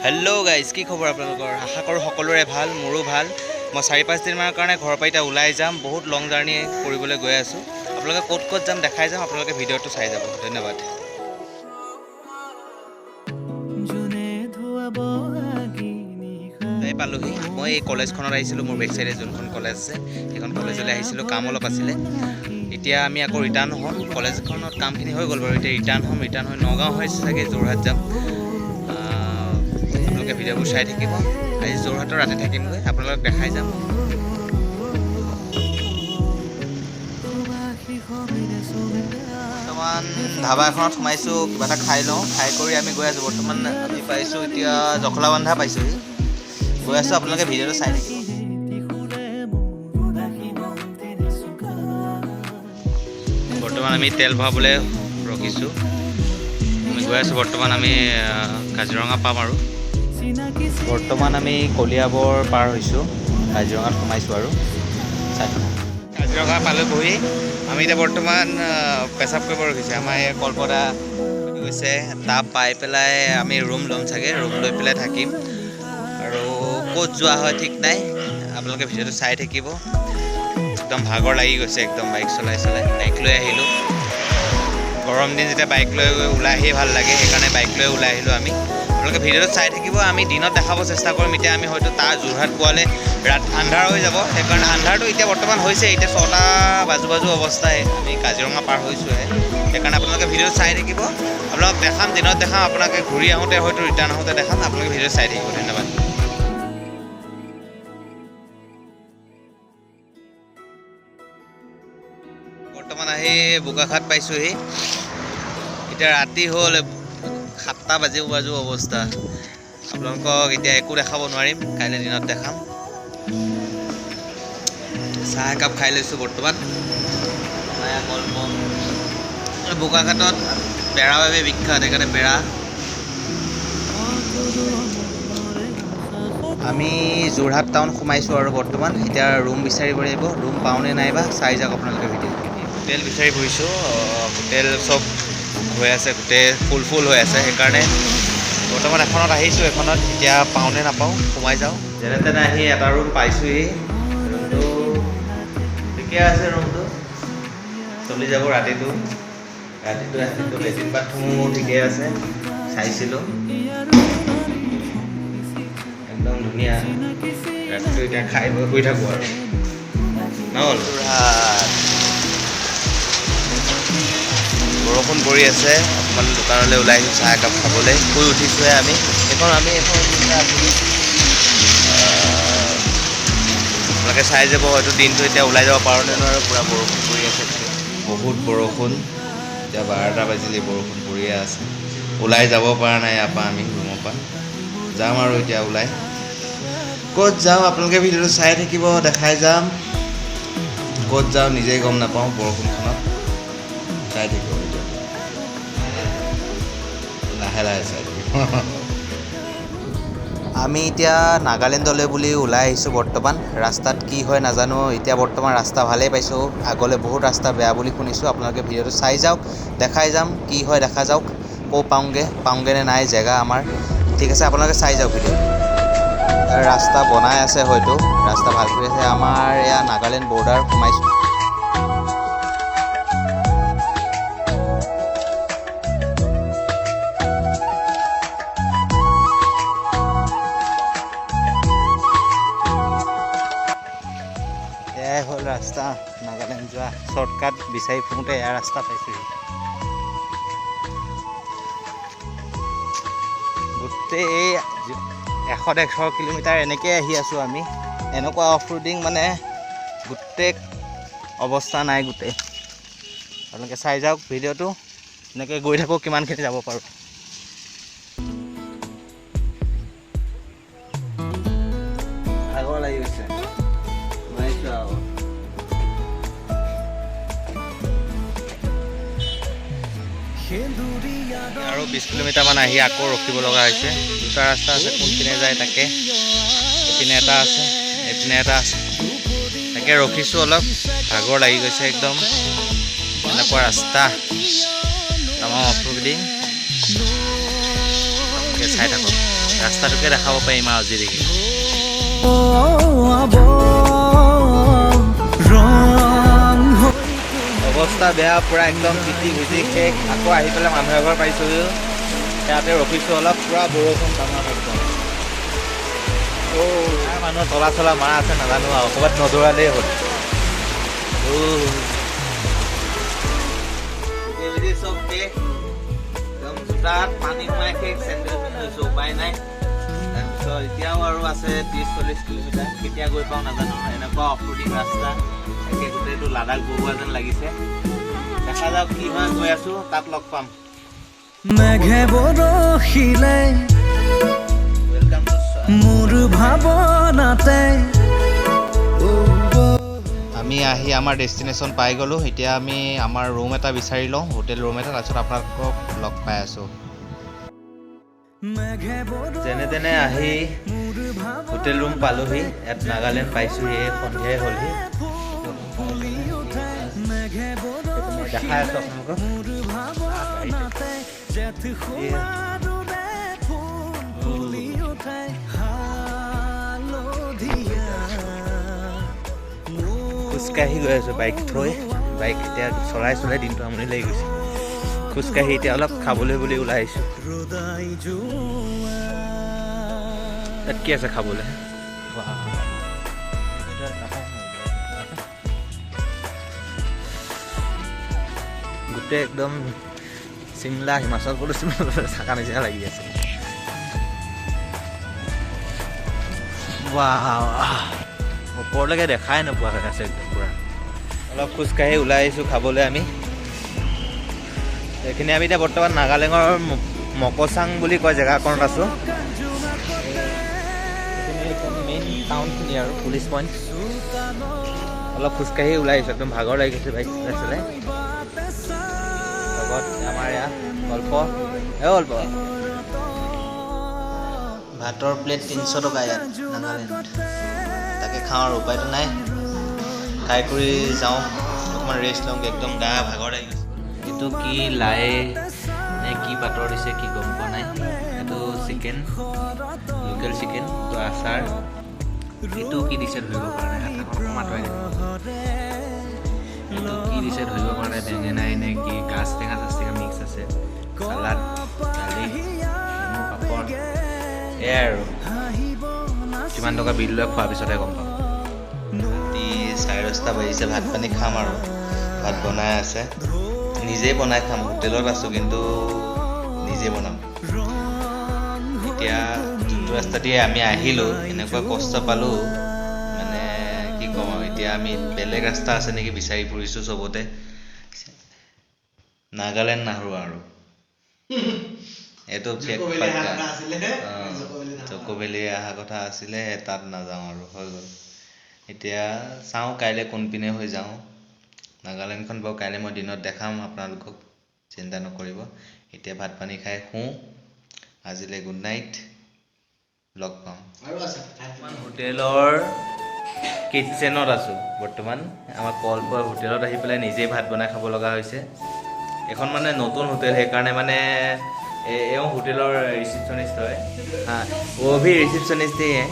Hello' guys, কি খবৰ আপোনালোকৰ? আশা কৰোঁ সকলোৰে ভাল, মোৰো ভাল। মই 4-5 দিনমানৰ কাৰণে ঘৰৰ পৰা এতিয়া ওলাই যাম। বহুত লং জাৰ্ণি কৰিবলৈ গৈ আছোঁ। আপোনালোকে ক'ত ক'ত যাম দেখাই যাম, আপোনালোকে ভিডিঅ'টো চাই যাব। ধন্যবাদ। এই পালোহি। মই এই কলেজখনত আহিছিলোঁ। মোৰ বেক চাইডে যোনখন কলেজ আছে সেইখন কলেজলৈ আহিছিলোঁ, কাম অলপ আছিলে। এতিয়া আমি আকৌ ৰিটাৰ্ণ হ'ম। কলেজখনত কামখিনি হৈ গ'ল বাৰু। এতিয়া ৰিটাৰ্ণ হৈ নগাঁও হৈ চাগে যোৰহাট যাম। আপোনালোকে ভিডিঅ'বোৰ চাই থাকিব। আজি যোৰহাটৰ ৰাতি থাকিমগৈ, আপোনালোকক দেখাই যাম। বৰ্তমান ধাবা এখনত সোমাইছোঁ, কিবা এটা খাই লওঁ। খাই কৰি আমি গৈ আছোঁ। বৰ্তমান আমি পাইছোঁ এতিয়া জখলাবন্ধা পাইছোঁহি। গৈ আছোঁ, আপোনালোকে ভিডিঅ'টো চাই থাকিব। বৰ্তমান আমি তেল ভৰাবলৈ ৰখিছোঁ। আমি গৈ আছোঁ। বৰ্তমান আমি কাজিৰঙা পাম আৰু বৰ্তমান আমি কলিয়াবৰ পাৰ হৈছোঁ, কাজিৰঙাত সোমাইছোঁ আৰু কাজিৰঙা পালোঁহি। আমি এতিয়া বৰ্তমান পেচাব কৰিব ৰখিছোঁ। আমাৰ এই কল্পতা গৈছে, তাপ পাই পেলাই আমি ৰুম ল'ম চাগে। ৰুম লৈ পেলাই থাকিম আৰু ক'ত যোৱা হয় ঠিক নাই। আপোনালোকে ভিডিঅ'টো চাই থাকিব। একদম ভাগৰ লাগি গৈছে, একদম বাইক চলাই বাইক লৈ আহিলোঁ। গৰম দিন যেতিয়া বাইক লৈ ওলাই আহিয়ে ভাল লাগে, সেইকাৰণে বাইক লৈ ওলাই আহিলোঁ আমি। আপোনালোকে ভিডিঅ'টো চাই থাকিব। আমি দিনত দেখাব চেষ্টা কৰিম। এতিয়া আমি হয়তো তাৰ যোৰহাট পোৱালে আন্ধাৰ হৈ যাব, সেইকাৰণে আন্ধাৰটো এতিয়া বৰ্তমান হৈছে। এতিয়া 6টা বাজু অৱস্থাই, আমি কাজিৰঙা পাৰ হৈছোঁহে। সেইকাৰণে আপোনালোকে ভিডিঅ'টো চাই থাকিব। আপোনালোকক দেখাম, দিনত দেখাম। আপোনালোকে ঘূৰি আহোঁতে হয়তো ৰিটাৰ্ণ আহোঁতে দেখাম। আপোনালোকে ভিডিঅ'টো চাই থাকিব। ধন্যবাদ। বৰ্তমান আহি বোকাখাট পাইছোঁহি। এতিয়া ৰাতি হ'ল, 7টা বাজু অৱস্থা। আপোনালোকক এতিয়া একো দেখাব নোৱাৰিম, কাইলৈ দিনত দেখাম। চাহ একাপ খাই লৈছোঁ বৰ্তমান। বোকাখাটত পেৰাৰ বাবে বিখ্যাত, সেইকাৰণে পেৰা। আমি যোৰহাট টাউন সোমাইছোঁ আৰু বৰ্তমান এতিয়া ৰুম বিচাৰিব লাগিব। ৰুম পাওঁনে নাইবা চাই যাওক আপোনালোকে ভিডিঅ'। হোটেল বিচাৰি ফুৰিছোঁ। হোটেল চব হৈ আছে, গোটেই ফুল হৈ আছে। সেইকাৰণে বৰ্তমান এখনত আহিছোঁ। এখনত এতিয়া পাওঁনে নাপাওঁ, সোমাই যাওঁ। যেনে তেনে আহি এটা ৰুম পাইছোঁহি। ৰুমটো ঠিকে আছে, ৰুমটো চলি যাব। ৰাতিটো লেট্ৰিন বাথৰুমো ঠিকে আছে, চাইছিলোঁ। একদম ধুনীয়া। ৰাতিটো এতিয়া খাই বৈ শুই থাকোঁ আৰু নহ'ল। বৰষুণ পৰি আছে। অকণমান দোকানলৈ ওলাই আহিছোঁ চাহ একাপ খাবলৈ। শুই উঠিছোঁহে আমি। আপোনালোকে চাই যাব। হয়তো দিনটো এতিয়া ওলাই যাব পাৰোঁনে নোৱাৰোঁ, পূৰা বৰষুণ পৰি আছে। বহুত বৰষুণ। এতিয়া 12টা বাজিলে, বৰষুণ পৰিয়ে আছে। ওলাই যাব পৰা নাই। ইয়াৰ পৰা আমি ৰুমৰ পৰা যাম আৰু এতিয়া ওলাই। ক'ত যাওঁ আপোনালোকে ভিডিঅ'টো চাই থাকিব, দেখাই যাম। ক'ত যাওঁ নিজেই গম নাপাওঁ বৰষুণখনত। চাই থাকিব ভিডিঅ'টো, লাহে চাই থাকিব। আমি এতিয়া নাগালেণ্ডলৈ বুলি ওলাই আহিছোঁ। বৰ্তমান ৰাস্তাত কি হয় নাজানো। এতিয়া বৰ্তমান ৰাস্তা ভালেই পাইছোঁ। আগলৈ বহুত ৰাস্তা বেয়া বুলি শুনিছোঁ। আপোনালোকে ভিডিঅ'টো চাই যাওক, দেখাই যাম। কি হয় দেখা যাওক। পাওঁগৈ নে নাই জেগা আমাৰ। ঠিক আছে, আপোনালোকে চাই যাওক ভিডিঅ'টো। ৰাস্তা বনাই আছে, হয়তো ৰাস্তা ভাল কৰি আছে। আমাৰ এয়া নাগালেণ্ড বৰ্ডাৰ সোমাইছোঁ। এয়াই হ'ল ৰাস্তা, নাগালেণ্ড যোৱা। শ্বৰ্টকাট বিচাৰি ফুৰোঁতে এয়া ৰাস্তা পাইছোঁহি। গোটেই 100-150 কিলোমিটাৰ এনেকৈ আহি আছোঁ আমি। এনেকুৱা অফ ৰোডিং মানে গোটেই অৱস্থা নাই গোটেই। আপোনালোকে চাই যাওক ভিডিঅ'টো। এনেকৈ গৈ থাকোঁ, কিমানখিনি যাব পাৰোঁ। ভাগৰ লাগি গৈছে। আৰু 20 কিলোমিটাৰমান আহি আকৌ ৰখিব লগা হৈছে। দুটা ৰাস্তা আছে, কোনপিনে যায় তাকে। এইপিনে এটা আছে, এইপিনে এটা আছে। তাকে ৰখিছোঁ অলপ। ভাগৰ লাগি গৈছে একদম। এনেকুৱা ৰাস্তা, তামাম অফ ৰোডিং। চাই থাকক। ৰাস্তাটোকে দেখাব পাৰিম আৰু আজি দেখি অৱস্থা বেয়া পুৰা একদম পিটি ভিজি শেষ আকৌ আহি পেলাই মানুহ এঘৰ পাইছোঁ ইয়াতে ৰখিছোঁ অলপ পুৰা বৰষুণ ডাঙৰ একদম মানুহ তলা চলা মাৰা আছে নাজানো আৰু ক'ৰবাত নদৌৰালেই হ'ল চব শেষ একদম জোতাত পানী সোমাই শেষ চেণ্ডেল পিন্ধিছোঁ উপায় নাই তাৰপিছত এতিয়াও আৰু আছে 30-40 কিলোমিটাৰ কেতিয়া গৈ পাওঁ নাজানো এনেকুৱা অফৰোডিং ৰাস্তা একে গোটেইটো লাডাখ বগোৱা যেন লাগিছে দেখা যাওক কি হয় গৈ আছোঁ তাত লগ পাম ৱেলকাম টু মোৰ ভাৱনাতে আমি আহি আমাৰ ডেষ্টিনেশ্যন পাই গ'লোঁ এতিয়া আমি আমাৰ ৰুম এটা বিচাৰি লওঁ হোটেল ৰুম এটা তাৰপিছত আপোনালোকক লগ পাই আছোঁ যেনে তেনে আহি হোটেল ৰুম পালোহি ইয়াত নাগালেণ্ড পাইছোঁহি সন্ধিয়াই হ'লহি দেখাই আছোঁ আপোনালোকক খোজকাঢ়ি গৈ আছোঁ বাইক থৈ বাইক এতিয়া চলাই দিনটো আমনি লাগি গৈছে খোজকাঢ়ি এতিয়া অলপ খাবলৈ বুলি ওলাই আহিছোঁ তাত কি আছে খাবলৈ গোটেই একদম চিমলা হিমাচল প্ৰদেশ চাকা নিচিনা লাগি আছে ওপৰলৈকে দেখাই নোপোৱা হৈ আছে একদম পূৰা অলপ খোজকাঢ়ি ওলাই আহিছোঁ খাবলৈ আমি এইখিনি আমি এতিয়া বৰ্তমান নাগালেণ্ডৰ মকচাং বুলি কয় জেগাকণত আছোঁ মেইন টাউনখিনি আৰু পুলিচ পইণ্ট অলপ খোজকাঢ়ি ওলাই আহিছোঁ একদম ভাগৰ লাগি গৈছে বাইক চলাই লগত আমাৰ ইয়াত গল্প ভাতৰ প্লেট 300 টকা ইয়াত নাগালেণ্ড তাকে খাওঁ আৰু উপায়টো নাই খাই কৰি যাওঁ অকণমান ৰেষ্ট লওঁগৈ একদম গা ভাগৰ লাগি গৈছে এইটো কি লাই নে কি পাতৰ দিছে কি গম পোৱা নাই এইটো চিকেন লোকেল চিকেন এইটো আচাৰ এইটো কি দিছে ধৰিব পৰা নাই হাতখন আঁতৰাই এইটো কি দিছে ধৰিব পৰা নাই বেঙেনা নে কি গাজ টেঙা মিক্স আছে চালাড দালি নেমু পাপৰ এয়াই আৰু কিমান টকা বিল লৈ খোৱাৰ পিছতহে গম পাম ৰাতি 10:30 বাজিছে ভাত পানী খাম আৰু ভাত বনাই আছে নিজেই বনাই খাম হোটেলত আছোঁ কিন্তু নিজে বনাম এতিয়া যোনটো ৰাস্তা দিয়ে আমি আহিলোঁ এনেকুৱা কষ্ট পালোঁ মানে কি ক'ম আৰু এতিয়া আমি বেলেগ ৰাস্তা আছে নেকি বিচাৰি ফুৰিছোঁ চবতে নাগালেণ্ড নাহোঁ আৰু এইটো জকভেলি অহা কথা আছিলে তাত নাযাওঁ আৰু হৈ গ'ল এতিয়া চাওঁ কাইলৈ কোনপিনে হৈ যাওঁ নাগালেণ্ডখন বাৰু কাইলৈ মই দিনত দেখাম আপোনালোকক চিন্তা নকৰিব এতিয়া ভাত পানী খাই শুওঁ আজিলৈ গুড নাইট লগ পাম হোটেলৰ কিটচেনত আছোঁ বৰ্তমান আমাৰ কলপুৰ হোটেলত আহি পেলাই নিজেই ভাত বনাই খাব লগা হৈছে এখন মানে নতুন হোটেল সেইকাৰণে মানে এওঁ হোটেলৰ ৰিচিপশ্যনিষ্ট হয় वो भी रिसेप्शनिस्ट ही है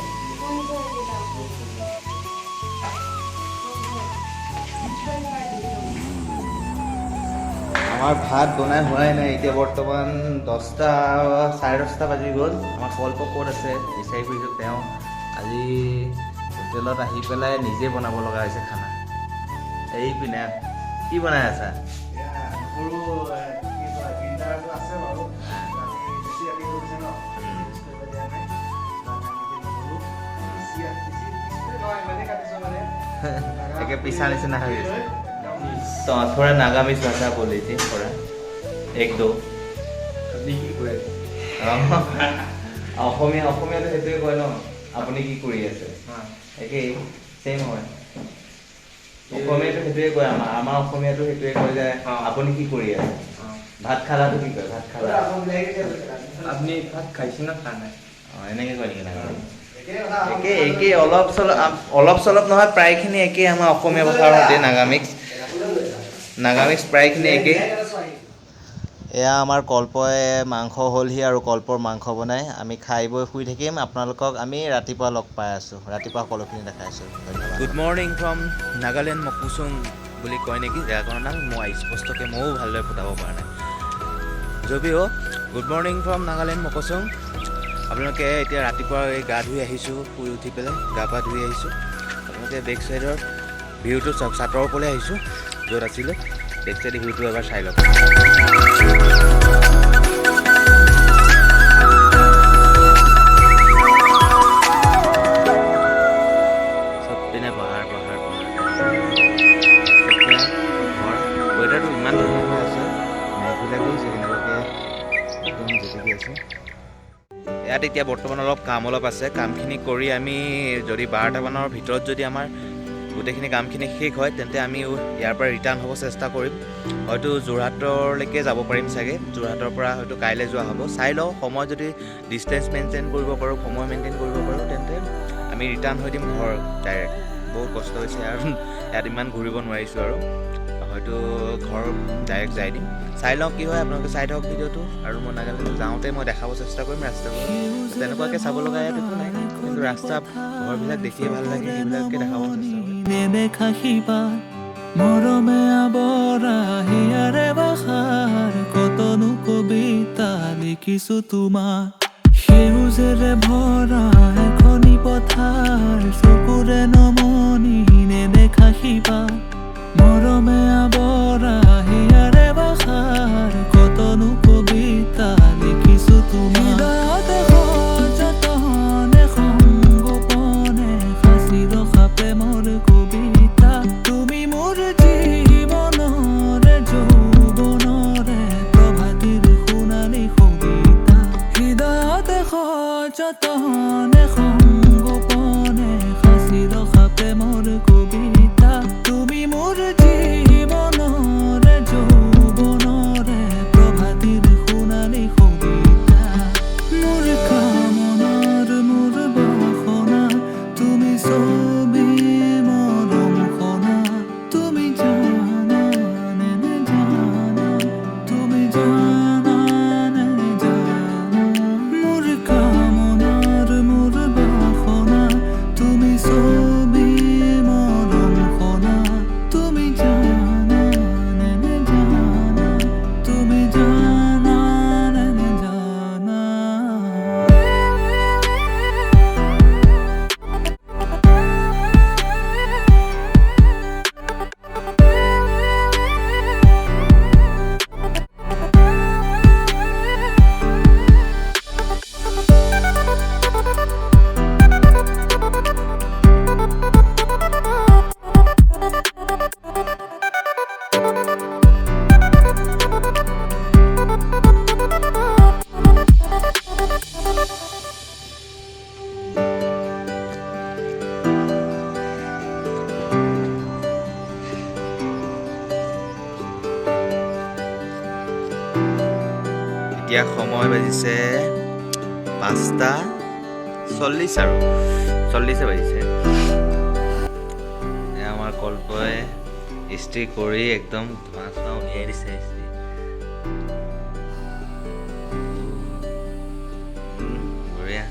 আমাৰ ভাত বনাই হোৱাই নাই এতিয়া বৰ্তমান 10:30 বাজি গ'ল আমাৰ কল্প ক'ত আছে বিচাৰি ফুৰিছোঁ তেওঁ আজি হোটেলত আহি পেলাই নিজে বনাব লগা হৈছে খানা এই পিনে কি বনাই আছা একে পিছা নিচিনা হৈ গৈছে तो थोड़ा नागामीज भाषा बोली थी थोड़ा 1-2 অসমীয়াটো সেইটোৱে কয় ন আপুনি কি কৰি আছে একেই চেম হয় অসমীয়াটো সেইটোৱে কয় আমাৰ অসমীয়াটো সেইটোৱে কয় যে আপুনি কি কৰি আছে ভাত খালাটো কি কয় ভাত খালা আপুনি ভাত খাইছে না খোৱা নাই এনেকৈ কয় নেকি নাগালেণ্ড একে অলপ চলপ নহয় প্ৰায়খিনি একেই আমাৰ অসমীয়া ভাষাৰ সৈতে নাগামিক্স প্ৰায়খিনি একেই এয়া আমাৰ কল্পই মাংস হ'লহি আৰু কল্পৰ মাংস বনাই আমি খাই বৈ শুই থাকিম। আপোনালোকক আমি ৰাতিপুৱা লগ পাই আছোঁ, ৰাতিপুৱা সকলোখিনি দেখাইছোঁ। ধন্যবাদ। গুড মৰ্ণিং ফ্ৰম নাগালেণ্ড মকুচুং বুলি কয় নেকি জেগাখনৰ নাম, মই স্পষ্টকৈ ময়ো ভালদৰে ফুটাব পৰা নাই যদিও। Good morning from Nagaland Mokokchung. আপোনালোকে এতিয়া ৰাতিপুৱা এই গা ধুই আহিছোঁ, শুই উঠি পেলাই গা পা ধুই আহিছোঁ। আপোনালোকে বেক চাইডৰ ভিউটো চাওক, চাটৰ ওপৰলৈ আহিছোঁ য'ত আছিলোঁ। বেক চাইডৰ ভিউটো এবাৰ চাই লওক। চবপিনে পাহাৰ পাহাৰ পাহাৰ, ঘৰ। ৱেডাৰটো ইমান ধুনীয়া হৈ আছে, মেঘবিলাক গৈছে কেনেকুৱাকৈ একদম জিলিকি আছে। ইয়াত এতিয়া বৰ্তমান কাম অলপ আছে। কামখিনি কৰি আমি যদি 12টামানৰ ভিতৰত যদি আমাৰ গোটেইখিনি কামখিনি শেষ হয় তেন্তে আমি ইয়াৰ পৰা ৰিটাৰ্ণ হ'ব চেষ্টা কৰিম। হয়তো যোৰহাটলৈকে যাব পাৰিম চাগে, যোৰহাটৰ পৰা হয়তো কাইলৈ যোৱা হ'ব। চাই লওঁ, সময় যদি ডিষ্টেঞ্চ মেইনটেইন কৰিব পাৰোঁ, সময় মেইনটেইন কৰিব পাৰোঁ তেন্তে আমি ৰিটাৰ্ণ হৈ দিম ঘৰ ডাইৰেক্ট। বহুত কষ্ট হৈছে আৰু ইয়াত ইমান ঘূৰিব নোৱাৰিছোঁ আৰু হয়তো ঘৰ ডাইৰেক্ট যাই দিম। চাই লওঁ কি হয়, আপোনালোকে চাই থাকক ভিডিঅ'টো। আৰু মই নাগালেণ্ড যাওঁতে মই দেখাব চেষ্টা কৰিম ৰাস্তাবোৰ। তেনেকুৱাকৈ চাব লগা ইয়াত একো নাই, কিন্তু ৰাস্তা ঘৰবিলাক দেখিয়ে ভাল লাগে, সেইবিলাকে দেখাব চেষ্টা কৰিম। মৰমে আবৰা হিয়াৰে বাখাৰ কতনো কবিতা লিখিছো তোমাৰ। সেউজেৰে ভৰা এখনি পথাৰ চকুৰে নমনি নেদেখা শিপা। মৰমে আবৰা হিয়াৰে বাখাৰ কতনো কবিতা লিখিছো তোমাৰ। হৃদয়তে সযতনে সংগোপনে সাঁচি ৰখা প্ৰেমৰ কবিতা। তুমি মোৰ জীৱনৰে যৌৱনৰে প্ৰভাতিৰ সোণালী কবিতা। হৃদয়তে সযতনে সংগোপনে সাঁচি ৰখা প্ৰেমৰ কবিতা। তুমি মোৰ জীৱনৰে যৌৱনৰে প্ৰভাতিৰ সোণালী কবিতা। মোৰ কামনাৰ মোৰ বাসনা তুমি ছবি মৰম খনা। তুমি জানা নে জানা, তুমি জানা নে জানা। মোৰ কামনাৰ মোৰ বাসনা তুমি ছবি মৰম খনা। তুমি জানা নে জানা, তুমি জানা নে জানা। এতিয়া সময় বাজিছে 5:40 আৰু 40 বাজিছে। আমাৰ কল্পই ইস্ত্ৰি কৰি একদম ধোঁৱা চোৱা উলিয়াই দিছে ইস্ত্ৰি। বঢ়িয়া।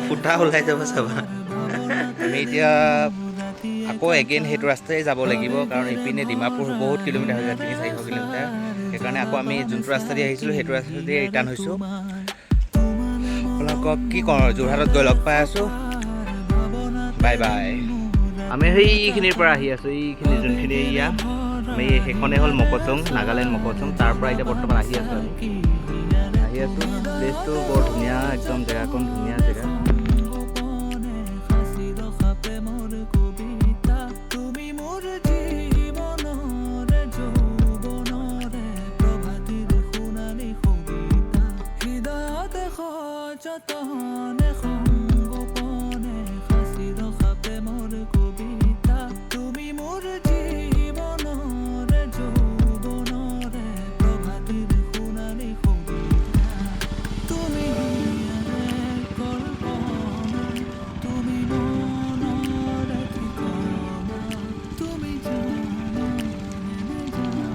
ফুটা ওলাই যাব চাবা। আমি এতিয়া আকৌ এগেইন সেইটো ৰাস্তাই যাব লাগিব, কাৰণ ইপিনে ডিমাপুৰ বহুত কিলোমিটাৰ হৈ যায়, 300-400 কিলোমিটাৰ। সেইকাৰণে আকৌ আমি যোনটো ৰাস্তা দি আহিছিলোঁ সেইটো ৰাস্তা দি ৰিটাৰ্ণ হৈছোঁ। আপোনালোকক কি কওঁ, যোৰহাটত গৈ লগ পাই আছোঁ। Bye bye. আমি সেইখিনিৰ পৰা আহি আছোঁ, এইখিনি যোনখিনি এৰিয়া আমি সেইখনেই হ'ল মকচুং, নাগালেণ্ড মকচুং। তাৰ পৰা এতিয়া বৰ্তমান আহি আছোঁ আমি। প্লেচটো বৰ ধুনীয়া, একদম জেগাকণ ধুনীয়া জেগা। যতনে সংগোপনে সাঁচি ৰখা প্ৰেমৰ কবিতা। তুমি মোৰ জীৱনৰে যৌৱনৰে প্ৰভাতিৰ সোণালী কবিতা। তুমি কল্পনা, তুমি মনৰে ঠিকনা। তুমি জানা নে জানা,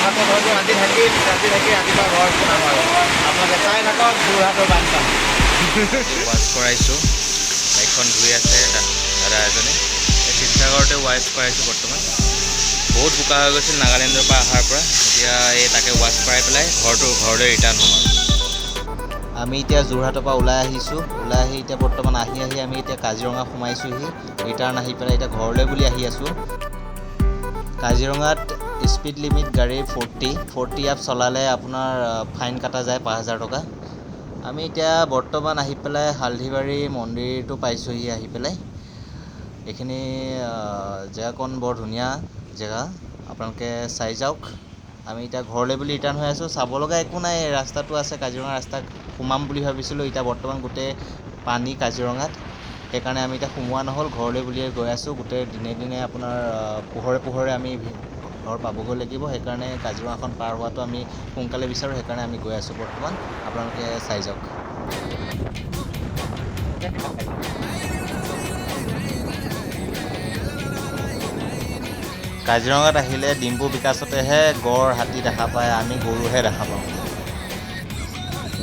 যোৰহাটত হয়তো ৰাতি থাকি ৰাতিপুৱা ঘৰত সোমাম আৰু আপোনালোকে চাই থাকক যোৰহাটৰ বানপানী। ৱাছ কৰাইছোঁ, বাইকখন ধুই আছে দাদা এজনে। শিৱসাগৰতে ৱাছ কৰাইছোঁ বৰ্তমান। বহুত বোকা হৈ গৈছিল নাগালেণ্ডৰ পৰা অহাৰ পৰা, এতিয়া এই তাকে ৱাছ কৰাই পেলাই ঘৰলৈ ৰিটাৰ্ণ হ'ম আৰু। আমি এতিয়া যোৰহাটৰ পৰা ওলাই আহিছোঁ, ওলাই আহি এতিয়া বৰ্তমান আহি আমি এতিয়া কাজিৰঙা সোমাইছোঁহি। ৰিটাৰ্ণ আহি পেলাই এতিয়া ঘৰলৈ বুলি আহি আছোঁ। কাজিৰঙাত স্পীড লিমিট গাড়ীৰ 40 আপ চলালে আপোনাৰ ফাইন কটা যায় 5,000 টকা। আমি এতিয়া বৰ্তমান আহি পেলাই হালধিবাৰী মন্দিৰটো পাইছোঁহি আহি পেলাই। এইখিনি জেগাকণ বৰ ধুনীয়া জেগা, আপোনালোকে চাই যাওক। আমি এতিয়া ঘৰলৈ বুলি ৰিটাৰ্ণ হৈ আছোঁ। চাব লগা একো নাই, ৰাস্তাটো আছে, কাজিৰঙা ৰাস্তাত সোমাম বুলি ভাবিছিলোঁ। এতিয়া বৰ্তমান গোটেই পানী কাজিৰঙাত, সেইকাৰণে আমি এতিয়া সোমোৱা নহ'ল। ঘৰলৈ বুলিয়ে গৈ আছোঁ। গোটেই দিনে আপোনাৰ পোহৰে আমি ঘৰ পাবগৈ লাগিব। সেইকাৰণে কাজিৰঙাখন পাৰ হোৱাটো আমি সোনকালে বিচাৰোঁ, সেইকাৰণে আমি গৈ আছোঁ বৰ্তমান। আপোনালোকে চাই যাওক। কাজিৰঙাত আহিলে ডিম্পু বিকাশতেহে গড় হাতী দেখা পায়, আমি গৰুহে দেখা পাওঁ।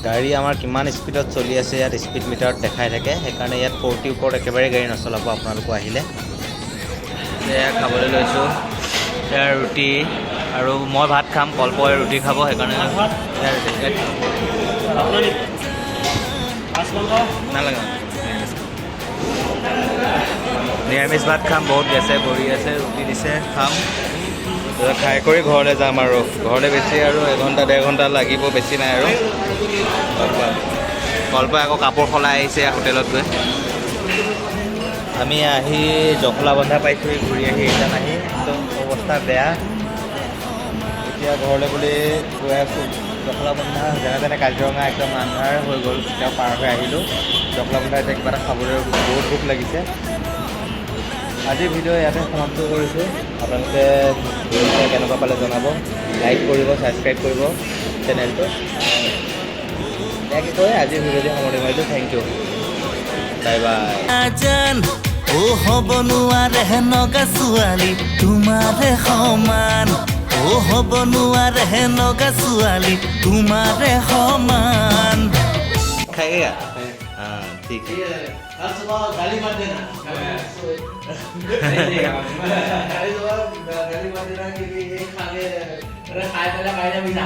গাড়ী আমাৰ কিমান স্পীডত চলি আছে ইয়াত স্পীড মিটাৰত দেখাই থাকে, সেইকাৰণে ইয়াত 40 ওপৰত একেবাৰে গাড়ী নচলাব আপোনালোকো আহিলে। এয়া খাবলৈ লৈছোঁ, এয়া ৰুটি আৰু মই ভাত খাম, কল্পই ৰুটি খাব, সেইকাৰণে নালাগে নিৰামিষ ভাত খাম। বহুত গেছে কৰি আছে, ৰুটি দিছে খাম, খাই কৰি ঘৰলৈ যাম আৰু। ঘৰলৈ বেছি আৰু 1-1.5 ঘণ্টা লাগিব, বেছি নাই আৰু। কল্পই আকৌ কাপোৰ সলাই আহিছে হোটেলত গৈ। আমি আহি জখলাবন্ধা পাইছোঁ, ঘূৰি আহি ৰিটাৰ্ণ আহি একদম অৱস্থা বেয়া। এতিয়া ঘৰলৈ বুলি গৈ আছোঁ। জখলাবন্ধা যেনে কাজিৰঙা একদম আন্ধাৰ হৈ গ'ল, এতিয়া পাৰ হৈ আহিলোঁ। জখলাবন্ধা এতিয়া কিবা এটা খাবলৈ বহুত ভোক লাগিছে। আজিৰ ভিডিঅ' ইয়াতে সমাপ্ত কৰিছোঁ। আপোনালোকে ভিডিঅ' কেনেকুৱা পালে জনাব, লাইক কৰিব, ছাবস্ক্ৰাইব কৰিব চেনেলটো। কি কয় আজিৰ ভিডিঅ'টো সামৰণি মাৰিলোঁ। Thank you, bye bye. হ'ব নোৱাৰে নগা ছোৱালী তোমাৰে সমান, হ'ব নোৱাৰে নগা ছোৱালী তোমাৰে সমান। খাইগা ঠিক है। गाली मत देना कि ये खाने खाए पहले खाए भी ना